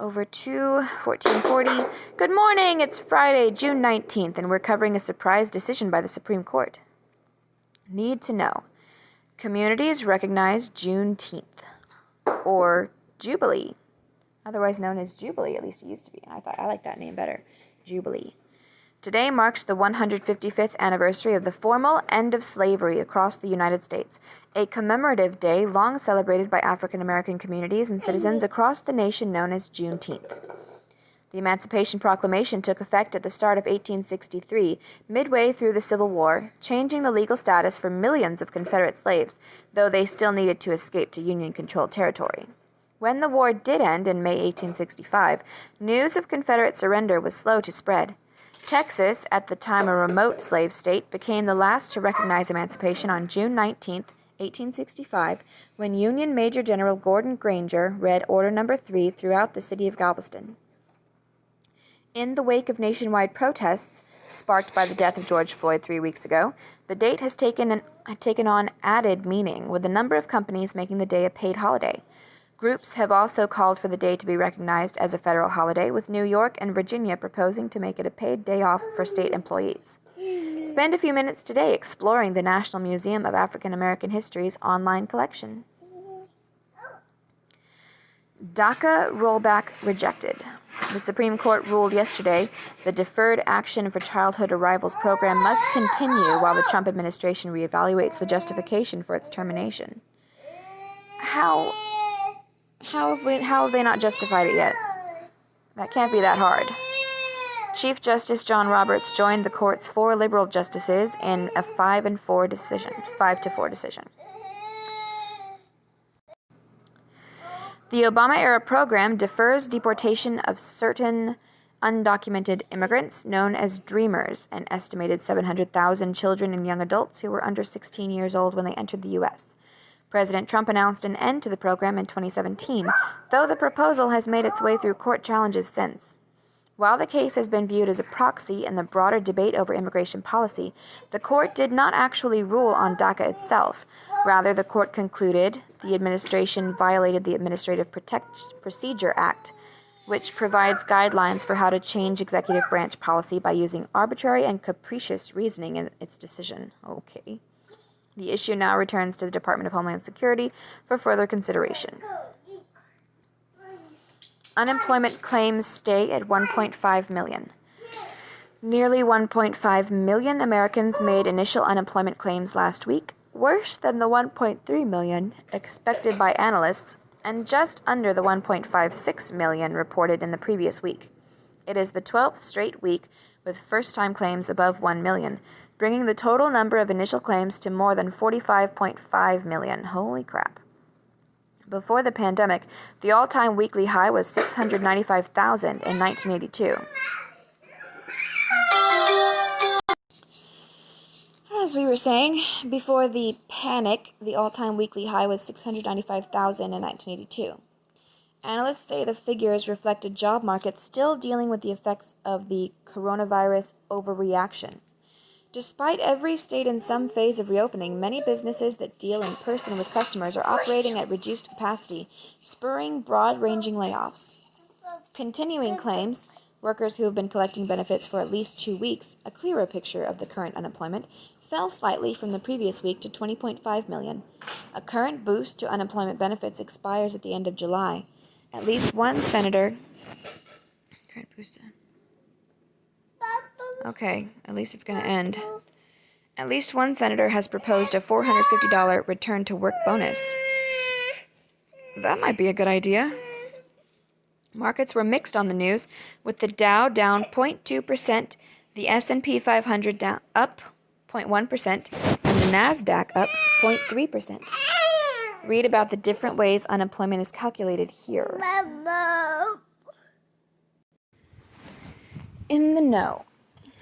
over 2:14:40. Good morning, it's Friday, June 19th, and we're covering a surprise decision by the Supreme Court. Need to know. Communities recognize Juneteenth, or Jubilee, otherwise known as Jubilee, at least it used to be. I like that name better, Jubilee. Today marks the 155th anniversary of the formal end of slavery across the United States, a commemorative day long celebrated by African American communities and citizens across the nation known as Juneteenth. The Emancipation Proclamation took effect at the start of 1863, midway through the Civil War, changing the legal status for millions of Confederate slaves, though they still needed to escape to Union-controlled territory. When the war did end in May 1865, news of Confederate surrender was slow to spread. Texas, at the time a remote slave state, became the last to recognize emancipation on June 19, 1865, when Union Major General Gordon Granger read Order No. 3 throughout the city of Galveston. In the wake of nationwide protests, sparked by the death of George Floyd 3 weeks ago, the date has taken on added meaning, with a number of companies making the day a paid holiday. Groups have also called for the day to be recognized as a federal holiday, with New York and Virginia proposing to make it a paid day off for state employees. Spend a few minutes today exploring the National Museum of African American History's online collection. DACA rollback rejected. The Supreme Court ruled yesterday the Deferred Action for Childhood Arrivals program must continue while the Trump administration reevaluates the justification for its termination. How have they not justified it yet? That can't be that hard. Chief Justice John Roberts joined the court's 4 liberal justices in a 5-4 decision. The Obama-era program defers deportation of certain undocumented immigrants known as Dreamers, an estimated 700,000 children and young adults who were under 16 years old when they entered the U.S. President Trump announced an end to the program in 2017, though the proposal has made its way through court challenges since. While the case has been viewed as a proxy in the broader debate over immigration policy, the court did not actually rule on DACA itself. Rather, the court concluded the administration violated the Administrative Procedure Act, which provides guidelines for how to change executive branch policy by using arbitrary and capricious reasoning in its decision. Okay. The issue now returns to the Department of Homeland Security for further consideration. Unemployment claims stay at 1.5 million. Nearly 1.5 million Americans made initial unemployment claims last week, worse than the 1.3 million expected by analysts, and just under the 1.56 million reported in the previous week. It is the 12th straight week with first-time claims above 1 million, bringing the total number of initial claims to more than 45.5 million. Holy crap. Before the pandemic, the all-time weekly high was 695,000 in 1982. As we were saying, before the panic, the all-time weekly high was 695,000 in 1982. Analysts say the figures reflect a job market still dealing with the effects of the coronavirus overreaction. Despite every state in some phase of reopening, many businesses that deal in person with customers are operating at reduced capacity, spurring broad-ranging layoffs. Continuing claims, workers who have been collecting benefits for at least 2 weeks, a clearer picture of the current unemployment, fell slightly from the previous week to 20.5 million. A current boost to unemployment benefits expires at the end of July. At least one senator... Current boost... Okay, at least it's going to end. At least one senator has proposed a $450 return-to-work bonus. That might be a good idea. Markets were mixed on the news, with the Dow down 0.2%, the S&P 500 down up 0.1%, and the NASDAQ up 0.3%. Read about the different ways unemployment is calculated here. In the know.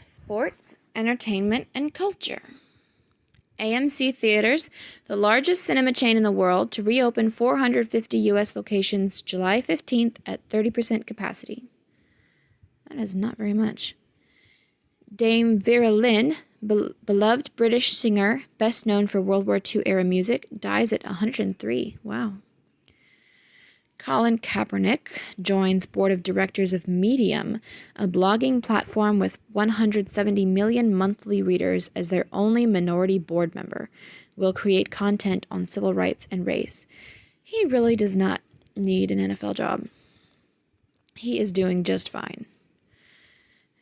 Sports, entertainment, and culture. AMC Theaters, the largest cinema chain in the world, to reopen 450 U.S. locations July 15th at 30% capacity. That is not very much. Dame Vera Lynn, beloved British singer, best known for World War II era music, dies at 103. Wow. Colin Kaepernick joins board of directors of Medium, a blogging platform with 170 million monthly readers, as their only minority board member. Will create content on civil rights and race. He really does not need an NFL job. He is doing just fine.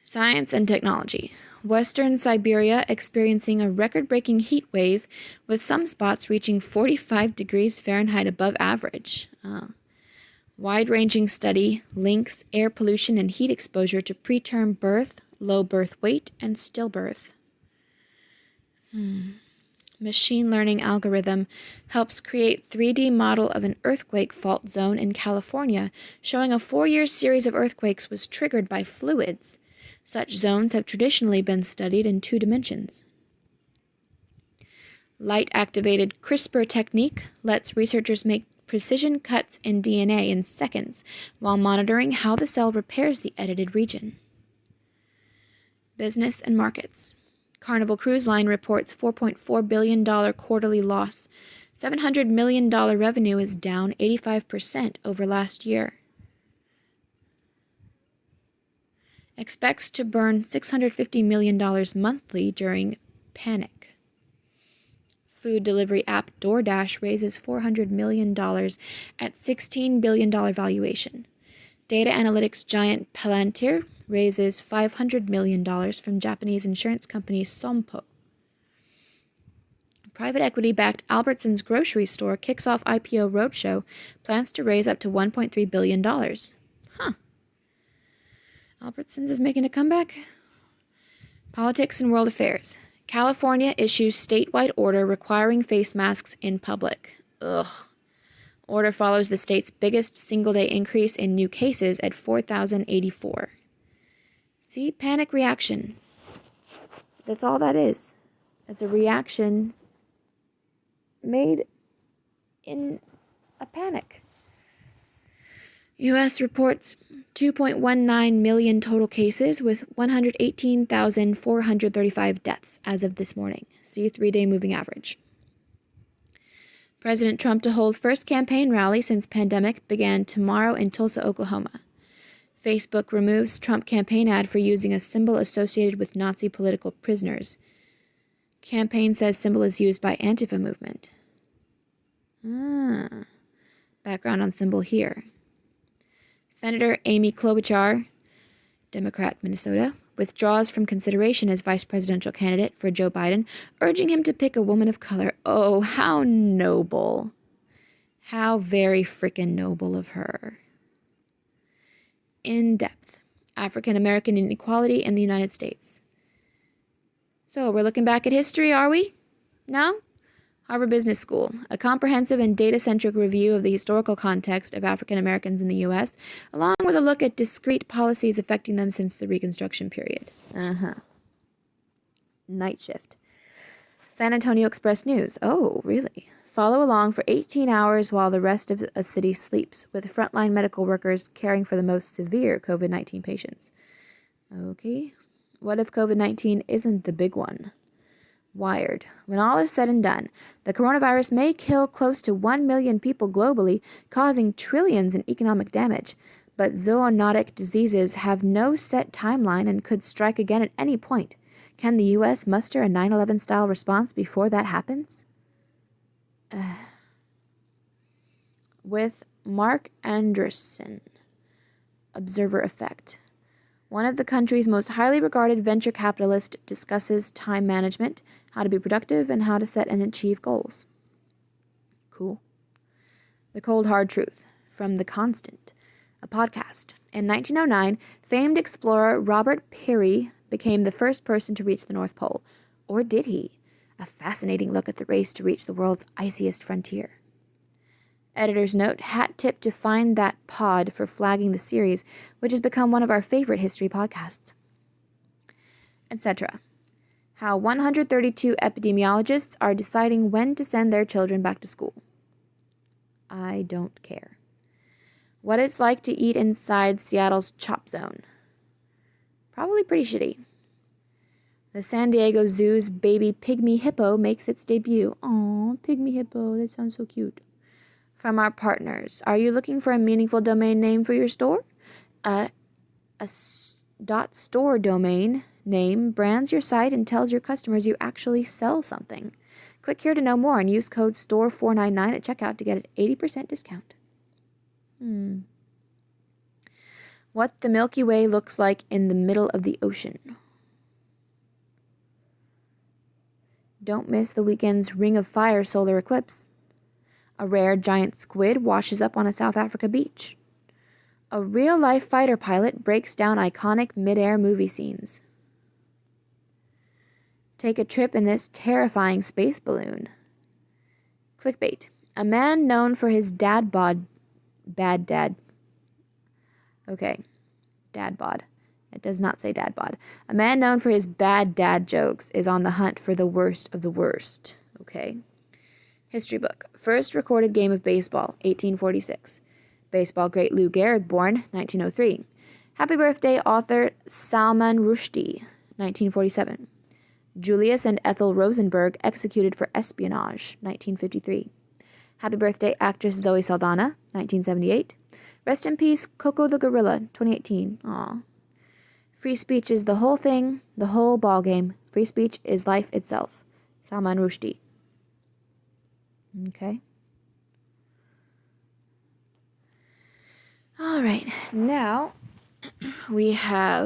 Science and technology. Western Siberia experiencing a record-breaking heat wave, with some spots reaching 45 degrees Fahrenheit above average. Wide-ranging study links air pollution and heat exposure to preterm birth, low birth weight, and stillbirth. Machine learning algorithm helps create 3D model of an earthquake fault zone in California, showing a 4-year series of earthquakes was triggered by fluids. Such zones have traditionally been studied in 2 dimensions. Light-activated CRISPR technique lets researchers make precision cuts in DNA in seconds while monitoring how the cell repairs the edited region. Business and markets. Carnival Cruise Line reports $4.4 billion quarterly loss. $700 million revenue is down 85% over last year. Expects to burn $650 million monthly during panic. Food delivery app DoorDash raises $400 million at $16 billion valuation. Data analytics giant Palantir raises $500 million from Japanese insurance company Sompo. Private equity-backed Albertsons grocery store kicks off IPO roadshow, plans to raise up to $1.3 billion. Albertsons is making a comeback? Politics and world affairs. California issues statewide order requiring face masks in public. Order follows the state's biggest single-day increase in new cases at 4,084. See, panic reaction. That's all that is. It's a reaction made in a panic. U.S. reports 2.19 million total cases with 118,435 deaths as of this morning. See 3-day moving average. President Trump to hold first campaign rally since pandemic began tomorrow in Tulsa, Oklahoma. Facebook removes Trump campaign ad for using a symbol associated with Nazi political prisoners. Campaign says symbol is used by Antifa movement. Background on symbol here. Senator Amy Klobuchar, Democrat, Minnesota, withdraws from consideration as vice presidential candidate for Joe Biden, urging him to pick a woman of color. Oh, how noble. How very frickin' noble of her. In depth. African American inequality in the United States. So, we're looking back at history, are we? No? Harvard Business School, a comprehensive and data-centric review of the historical context of African Americans in the U.S., along with a look at discrete policies affecting them since the Reconstruction period. Night shift. San Antonio Express News. Oh, really? Follow along for 18 hours while the rest of a city sleeps, with frontline medical workers caring for the most severe COVID-19 patients. Okay. What if COVID-19 isn't the big one? Wired. When all is said and done, the coronavirus may kill close to 1 million people globally, causing trillions in economic damage. But zoonotic diseases have no set timeline and could strike again at any point. Can the U.S. muster a 9/11-style response before that happens? With Mark Anderson, Observer Effect. One of the country's most highly regarded venture capitalists discusses time management, how to be productive, and how to set and achieve goals. Cool. The Cold Hard Truth, from The Constant, a podcast. In 1909, famed explorer Robert Peary became the first person to reach the North Pole. Or did he? A fascinating look at the race to reach the world's iciest frontier. Editor's note, hat tip to Find That Pod for flagging the series, which has become one of our favorite history podcasts. Etc. How 132 epidemiologists are deciding when to send their children back to school. I don't care. What it's like to eat inside Seattle's Chop Zone. Probably pretty shitty. The San Diego Zoo's baby pygmy hippo makes its debut. Aw, pygmy hippo, that sounds so cute. From our partners, are you looking for a meaningful domain name for your store? .store domain name brands your site and tells your customers you actually sell something. Click here to know more and use code STORE499 at checkout to get an 80% discount. What the Milky Way looks like in the middle of the ocean. Don't miss the weekend's Ring of Fire solar eclipse. A rare giant squid washes up on a South Africa beach. A real-life fighter pilot breaks down iconic mid-air movie scenes. Take a trip in this terrifying space balloon. Clickbait. A man known for his dad bod. Okay. Dad bod. It does not say dad bod. A man known for his bad dad jokes is on the hunt for the worst of the worst. Okay. History book. First recorded game of baseball, 1846. Baseball great Lou Gehrig born, 1903. Happy birthday author Salman Rushdie, 1947. Julius and Ethel Rosenberg executed for espionage, 1953. Happy birthday actress Zoe Saldana, 1978. Rest in peace Coco the Gorilla, 2018. Aw. Free speech is the whole thing, the whole ballgame. Free speech is life itself. Salman Rushdie. Okay. All right. Now we have